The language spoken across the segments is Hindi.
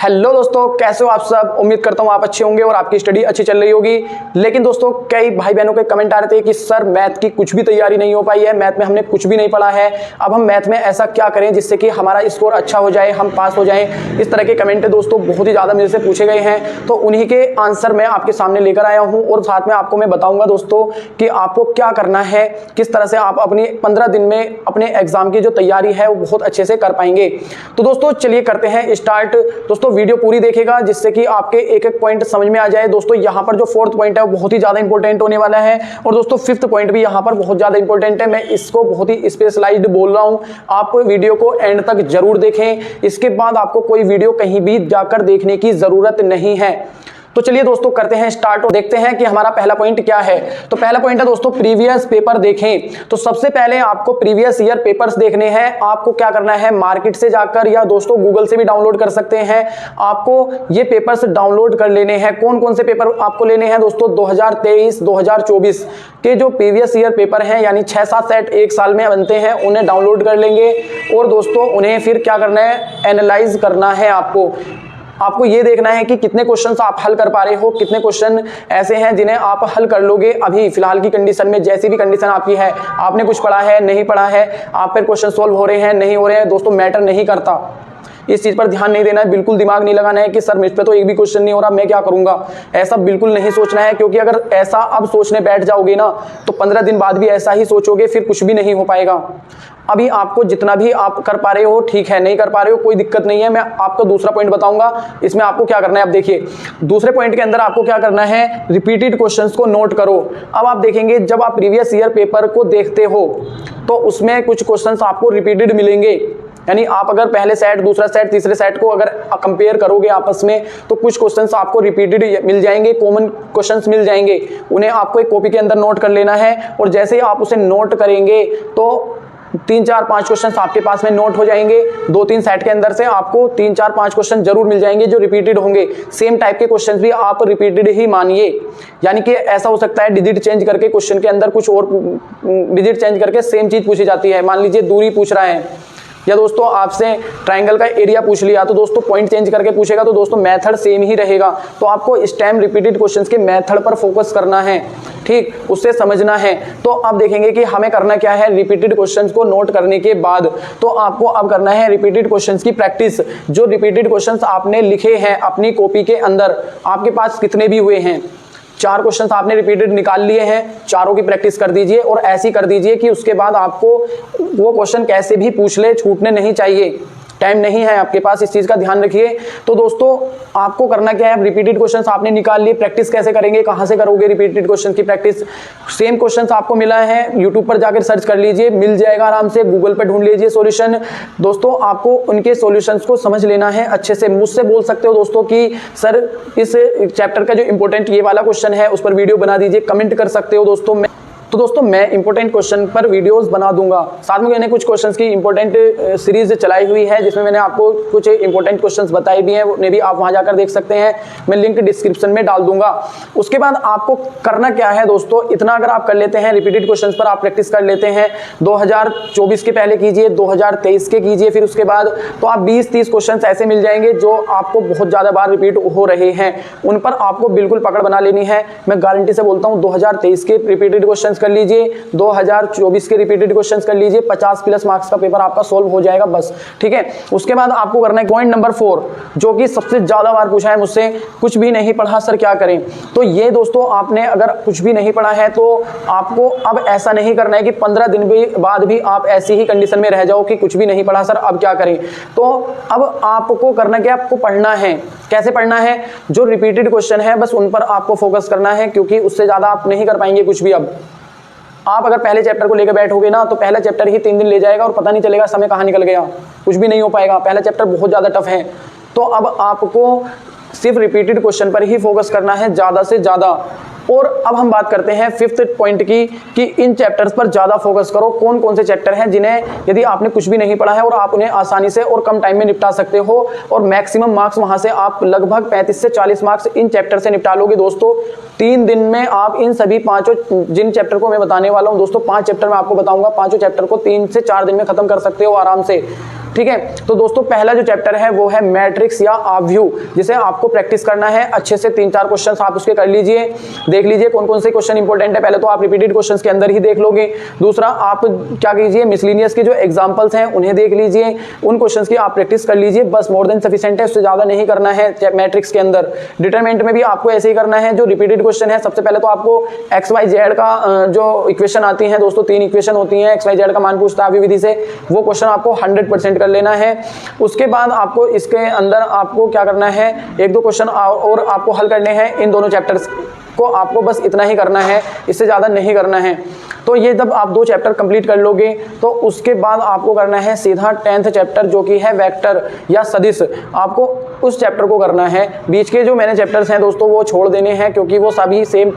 हेलो दोस्तों, कैसे हो आप सब। उम्मीद करता हूँ आप अच्छे होंगे और आपकी स्टडी अच्छी चल रही होगी। लेकिन दोस्तों कई भाई बहनों के कमेंट आ रहे थे कि सर मैथ की कुछ भी तैयारी नहीं हो पाई है, मैथ में हमने कुछ भी नहीं पढ़ा है, अब हम मैथ में ऐसा क्या करें जिससे कि हमारा स्कोर अच्छा हो जाए, हम पास हो जाएं। इस तरह के कमेंट दोस्तों बहुत ही ज़्यादा मेरे से पूछे गए हैं, तो उन्हीं के आंसर मैं आपके सामने लेकर आया हूँ और साथ में आपको मैं बताऊँगा दोस्तों कि आपको क्या करना है, किस तरह से आप अपनी 15 दिन में अपने एग्जाम की जो तैयारी है वो बहुत अच्छे से कर पाएंगे। तो दोस्तों चलिए करते हैं स्टार्ट। दोस्तों वीडियो पूरी देखिएगा जिससे कि आपके एक एक पॉइंट समझ में आ जाए। दोस्तों यहाँ पर जो फोर्थ पॉइंट है वो बहुत ही ज्यादा इंपॉर्टेंट होने वाला है और दोस्तों फिफ्थ पॉइंट भी यहाँ पर बहुत ज्यादा इंपॉर्टेंट है। मैं इसको बहुत ही स्पेशलाइज्ड बोल रहा हूँ, आप वीडियो को एंड तक जरूर देखें। इसके बाद आपको कोई वीडियो कहीं भी जाकर देखने की जरूरत नहीं है। तो चलिए दोस्तों करते हैं स्टार्ट और देखते हैं कि हमारा पहला पॉइंट क्या है। तो पहला पॉइंट है दोस्तों प्रीवियस पेपर देखें। तो सबसे पहले आपको प्रीवियस ईयर पेपर्स देखने हैं। आपको क्या करना है, मार्केट से जाकर या दोस्तों गूगल से भी डाउनलोड कर सकते हैं। आपको ये पेपर्स डाउनलोड कर लेने हैं। कौन कौन से पेपर आपको लेने हैं दोस्तों, 2023 2024 के जो प्रीवियस ईयर पेपर हैं, यानी 6-7 सेट एक साल में बनते हैं, उन्हें डाउनलोड कर लेंगे और दोस्तों उन्हें फिर क्या करना है, एनालाइज करना है। आपको ये देखना है कि कितने क्वेश्चंस आप हल कर पा रहे हो, कितने क्वेश्चन ऐसे हैं जिन्हें आप हल कर लोगे अभी फिलहाल की कंडीशन में। जैसी भी कंडीशन आपकी है, आपने कुछ पढ़ा है नहीं पढ़ा है, आप पर क्वेश्चन सोल्व हो रहे हैं नहीं हो रहे हैं, दोस्तों मैटर नहीं करता। इस चीज पर ध्यान नहीं देना है, बिल्कुल दिमाग नहीं लगाना है कि सर मुझ पे तो एक भी क्वेश्चन नहीं हो रहा, मैं क्या करूंगा। ऐसा बिल्कुल नहीं सोचना है, क्योंकि अगर ऐसा अब सोचने बैठ जाओगे ना तो 15 दिन बाद भी ऐसा ही सोचोगे, फिर कुछ भी नहीं हो पाएगा। अभी आपको जितना भी आप कर पा रहे हो ठीक है, नहीं कर पा रहे हो कोई दिक्कत नहीं है। मैं आपको दूसरा पॉइंट बताऊंगा, इसमें आपको क्या करना है। अब देखिए दूसरे पॉइंट के अंदर आपको क्या करना है, रिपीटेड क्वेश्चंस को नोट करो। अब आप देखेंगे जब आप प्रीवियस ईयर पेपर को देखते हो तो उसमें कुछ क्वेश्चंस आपको रिपीटेड मिलेंगे। यानी आप अगर पहले सेट, दूसरा सेट, तीसरे सेट को अगर कंपेयर करोगे आपस में तो कुछ क्वेश्चंस आपको रिपीटेड मिल जाएंगे, कॉमन क्वेश्चंस मिल जाएंगे। उन्हें आपको एक कॉपी के अंदर नोट कर लेना है और जैसे ही आप उसे नोट करेंगे तो 3-4-5 क्वेश्चन आपके पास में नोट हो जाएंगे। 2-3 सेट के अंदर से आपको 3-4-5 क्वेश्चन जरूर मिल जाएंगे जो रिपीटेड होंगे। सेम टाइप के क्वेश्चंस भी आप रिपीटेड ही मानिए। यानी कि ऐसा हो सकता है डिजिट चेंज करके क्वेश्चन के अंदर कुछ और डिजिट चेंज करके सेम चीज पूछी जाती है। मान लीजिए दूरी पूछ रहा है या दोस्तों आपसे ट्रायंगल का एरिया पूछ लिया, तो दोस्तों पॉइंट चेंज करके पूछेगा तो दोस्तों मेथड सेम ही रहेगा। तो आपको इस टाइम रिपीटेड क्वेश्चंस के मेथड पर फोकस करना है, ठीक, उससे समझना है। तो अब देखेंगे कि हमें करना क्या है। रिपीटेड क्वेश्चंस को नोट करने के बाद तो आपको अब करना है रिपीटेड क्वेश्चंस की प्रैक्टिस। जो रिपीटेड क्वेश्चंस आपने लिखे हैं अपनी कॉपी के अंदर, आपके पास कितने भी हुए हैं, 4 क्वेश्चंस आपने रिपीटेड निकाल लिए हैं, चारों की प्रैक्टिस कर दीजिए और ऐसी कर दीजिए कि उसके बाद आपको वो क्वेश्चन कैसे भी पूछ ले छूटने नहीं चाहिए। टाइम नहीं है आपके पास, इस चीज का ध्यान रखिए। तो दोस्तों आपको करना क्या है, रिपीटेड क्वेश्चंस आपने निकाल लिए, प्रैक्टिस कैसे करेंगे, कहां से करोगे रिपीटेड क्वेश्चन की प्रैक्टिस। सेम क्वेश्चंस आपको मिला है, यूट्यूब पर जाकर सर्च कर लीजिए, मिल जाएगा आराम से, गूगल पर ढूंढ लीजिए सॉल्यूशन। दोस्तों आपको उनके सॉल्यूशंस को समझ लेना है अच्छे से। मुझसे बोल सकते हो दोस्तों कि सर इस चैप्टर का जो इंपॉर्टेंट ये वाला क्वेश्चन है उस पर वीडियो बना दीजिए, कमेंट कर सकते हो दोस्तों। तो दोस्तों मैं इंपॉर्टेंट क्वेश्चन पर वीडियोस बना दूंगा। साथ में मैंने कुछ क्वेश्चंस की इंपॉर्टेंट सीरीज चलाई हुई है जिसमें मैंने आपको कुछ इंपॉर्टेंट क्वेश्चंस बताए भी हैं, उन्हें भी आप वहां जाकर देख सकते हैं। मैं लिंक डिस्क्रिप्शन में डाल दूंगा। उसके बाद आपको करना क्या है दोस्तों, इतना अगर आप कर लेते हैं, रिपीटेड क्वेश्चंस पर आप प्रैक्टिस कर लेते हैं, 2024 के पहले कीजिए, 2023 के कीजिए, फिर उसके बाद तो आप 20-30 क्वेश्चन ऐसे मिल जाएंगे जो आपको बहुत ज्यादा बार रिपीट हो रहे हैं, उन पर आपको बिल्कुल पकड़ बना लेनी है। मैं गारंटी से बोलता हूँ 2023 के रिपीटेड क्वेश्चन कर लीजिए, 2024 के रिपीटेड क्वेश्चंस कर लीजिए, 50+ मार्क्स का पेपर आपका सॉल्व हो जाएगा बस, ठीक है। उसके बाद आपको करना है पॉइंट नंबर 4, जो कि सबसे ज्यादा बार पूछा है मुझसे, कुछ भी नहीं पढ़ा सर क्या करें। तो ये दोस्तों आपने अगर कुछ भी नहीं पढ़ा है तो आपको अब ऐसा नहीं करना है कि 15 दिन बाद भी आप ऐसी ही कंडीशन में रह जाओ कि कुछ भी नहीं पढ़ा सर अब क्या करें। तो अब आपको करना क्या, आपको पढ़ना है। कैसे पढ़ना है, जो रिपीटेड क्वेश्चन है बस उन पर आपको फोकस करना है, क्योंकि उससे ज्यादा आप नहीं कर पाएंगे कुछ भी। अब आप अगर पहले चैप्टर को लेकर बैठोगे ना तो पहला चैप्टर ही 3 दिन ले जाएगा और पता नहीं चलेगा समय कहाँ निकल गया, कुछ भी नहीं हो पाएगा। पहला चैप्टर बहुत ज़्यादा टफ है। तो अब आपको सिर्फ रिपीटेड क्वेश्चन पर ही फोकस करना है ज़्यादा से ज़्यादा। और अब हम बात करते हैं फिफ्थ पॉइंट की कि इन चैप्टर्स पर ज़्यादा फोकस करो। कौन कौन से चैप्टर हैं जिन्हें यदि आपने कुछ भी नहीं पढ़ा है और आप उन्हें आसानी से और कम टाइम में निपटा सकते हो, और मैक्सिमम मार्क्स वहां से आप लगभग 35 से 40 मार्क्स इन चैप्टर से निपटा लोगे दोस्तों। 3 दिन में आप इन सभी 5 जिन चैप्टर को मैं बताने वाला हूं दोस्तों, 5 चैप्टर मैं आपको बताऊंगा, 5 चैप्टर को 3 से 4 दिन में खत्म कर सकते हो आराम से, ठीक है। तो दोस्तों पहला जो चैप्टर है वो है मैट्रिक्स या आव्यूह, जिसे आपको प्रैक्टिस करना है अच्छे से। 3-4 क्वेश्चंस आप उसके कर लीजिए, देख लीजिए कौन कौन से क्वेश्चन इंपॉर्टेंट है। पहले तो आप रिपीटेड क्वेश्चंस के अंदर ही देख लोगे। दूसरा आप क्या कीजिए, मिसलिनियस के जो एग्जांपल्स हैं उन्हें देख लीजिए, उन क्वेश्चंस की आप प्रैक्टिस कर लीजिए, बस मोर देन सफिशिएंट है, उससे ज्यादा नहीं करना है। मैट्रिक्स के अंदर डिटरमिनेंट में भी आपको ऐसे ही करना है। जो रिपीटेड क्वेश्चन है, सबसे पहले तो आपको एक्स वाई जेड का जो इक्वेशन आती है दोस्तों, 3 इक्वेशन होती हैं, एक्स वाई जेड का मान पूछता है विधि से, वो क्वेश्चन आपको 100% कर लेना है। उसके बाद आपको इसके अंदर आपको क्या करना है, 1-2 क्वेश्चन और आपको हल करने हैं। इन दोनों चैप्टर्स को आपको बस इतना ही करना है, इससे ज़्यादा नहीं करना है। तो ये जब आप 2 चैप्टर कंप्लीट कर लोगे तो उसके बाद आपको करना है सीधा 10th चैप्टर, जो कि है वेक्टर या सदिश। आपको उस चैप्टर को करना है। बीच के जो मैंने चैप्टर्स हैं दोस्तों वो छोड़ देने हैं, क्योंकि वो सभी सेम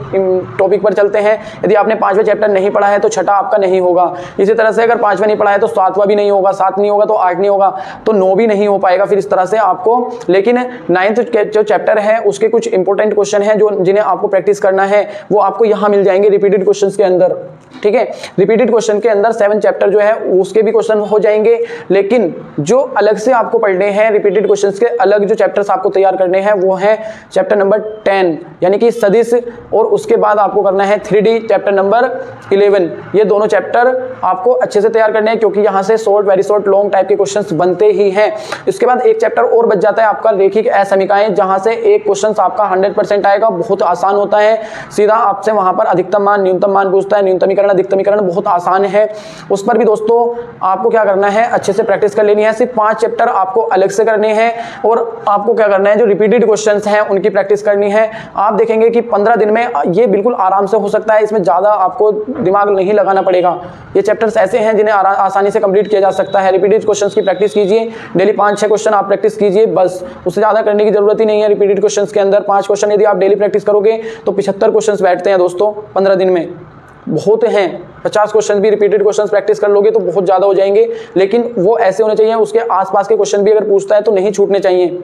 टॉपिक पर चलते हैं। यदि आपने 5वां चैप्टर नहीं पढ़ा है तो 6ठा आपका नहीं होगा। इसी तरह से अगर 5वां नहीं पढ़ा है तो 7वां भी नहीं होगा, 7 नहीं होगा तो 8 नहीं होगा, तो 9 भी नहीं हो पाएगा फिर इस तरह से आपको। लेकिन 9th के जो चैप्टर है उसके कुछ इंपॉर्टेंट क्वेश्चन हैं जो जिन्हें आपको प्रैक्टिस करना है, वो आपको यहाँ मिल जाएंगे रिपीटेड क्वेश्चंस के अंदर। ठीक है, रिपीटेड क्वेश्चन के अंदर 7 चैप्टर जो है उसके भी क्वेश्चन हो जाएंगे, लेकिन जो अलग से आपको पढ़ने हैं रिपीटेड क्वेश्चंस के अलग जो चैप्टर्स आपको तैयार करने हैं वो है चैप्टर नंबर 10 यानी कि सदिश, और उसके बाद आपको करना है 3D चैप्टर नंबर 11। ये दोनों चैप्टर आपको अच्छे से तैयार करने हैं, क्योंकि यहाँ से short, very short, long type के क्वेश्चंस बनते ही हैं। इसके बाद एक चैप्टर और बच जाता है आपका रेखिक असमीकाएं, जहां से एक क्वेश्चन आपका 100% आएगा, बहुत आसान होता है। सीधा आपसे वहां पर अधिकतम मान, न्यूनतम मान पूछता है, न्यूनतमीकरण, अधिकतमीकरण बहुत आसान है। उस पर भी दोस्तों आपको क्या करना है, अच्छे से प्रैक्टिस कर लेनी है। सिर्फ 5 चैप्टर आपको अलग से करने हैं, और आपको क्या करना है, जो रिपीटेड क्वेश्चंस हैं उनकी प्रैक्टिस करनी है। आप देखेंगे कि 15 दिन में ये बिल्कुल आराम से हो सकता है, इसमें ज़्यादा आपको दिमाग नहीं लगाना पड़ेगा। ये चैप्टर्स ऐसे हैं जिन्हें आसानी से कंप्लीट किया जा सकता है। रिपीटेड क्वेश्चंस की प्रैक्टिस कीजिए, डेली 5-6 क्वेश्चन आप प्रैक्टिस कीजिए, बस उससे ज़्यादा करने की जरूरत ही नहीं है। रिपीटेड क्वेश्चंस के अंदर 5 क्वेश्चन यदि आप डेली प्रैक्टिस करोगे तो 75 क्वेश्चन बैठते हैं दोस्तों 15 दिन में, बहुत हैं। 50 क्वेश्चन भी रिपीटेड क्वेश्चंस प्रैक्टिस कर लोगे तो बहुत ज़्यादा हो जाएंगे, लेकिन वो ऐसे होने चाहिए, उसके आसपास के क्वेश्चन भी अगर पूछता है तो नहीं छूटने चाहिए।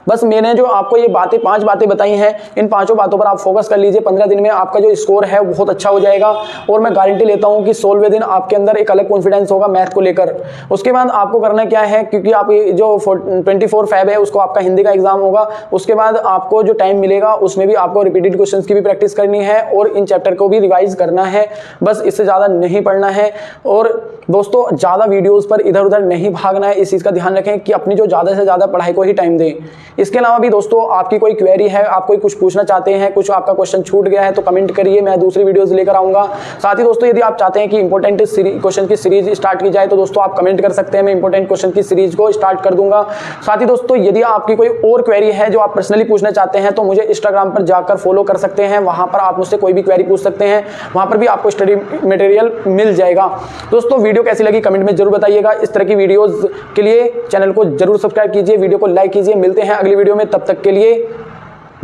बस मैंने जो आपको ये 5 बातें बताई हैं, इन 5 बातों पर आप फोकस कर लीजिए। 15 दिन में आपका जो स्कोर है बहुत अच्छा हो जाएगा, और मैं गारंटी लेता हूं कि 16वें दिन आपके अंदर एक अलग कॉन्फिडेंस होगा मैथ को लेकर। उसके बाद आपको करना क्या है, क्योंकि आप जो 24 Feb है उसको आपका हिंदी का एग्जाम होगा, उसके बाद आपको जो टाइम मिलेगा उसमें भी आपको रिपीटेड क्वेश्चन की भी प्रैक्टिस करनी है और इन चैप्टर को भी रिवाइज करना है। बस इससे ज़्यादा नहीं पढ़ना है। और दोस्तों ज़्यादा वीडियोज़ पर इधर उधर नहीं भागना है, इस चीज़ का ध्यान रखें कि अपनी जो ज़्यादा से ज़्यादा पढ़ाई को ही टाइम दें। इसके अलावा भी दोस्तों आपकी कोई क्वेरी है, आप कोई कुछ पूछना चाहते हैं, कुछ आपका क्वेश्चन छूट गया है तो कमेंट करिए, मैं दूसरी वीडियोस लेकर आऊंगा। साथ ही दोस्तों यदि आप चाहते हैं कि इंपॉर्टेंट क्वेश्चन की सीरीज स्टार्ट की जाए तो दोस्तों आप कमेंट कर सकते हैं, मैं इंपॉर्टेंट क्वेश्चन की सीरीज को स्टार्ट कर दूंगा। साथ ही दोस्तों यदि आपकी कोई और क्वेरी है जो आप पर्सनली पूछना चाहते हैं तो मुझे इंस्टाग्राम पर जाकर फॉलो कर सकते हैं, वहां पर आप मुझसे कोई भी क्वेरी पूछ सकते हैं, वहां पर भी आपको स्टडी मटेरियल मिल जाएगा। दोस्तों वीडियो कैसी लगी कमेंट में जरूर बताइएगा। इस तरह की वीडियोज के लिए चैनल को जरूर सब्सक्राइब कीजिए, वीडियो को लाइक कीजिए। मिलते हैं अगली वीडियो में, तब तक के लिए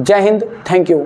जय हिंद, थैंक यू।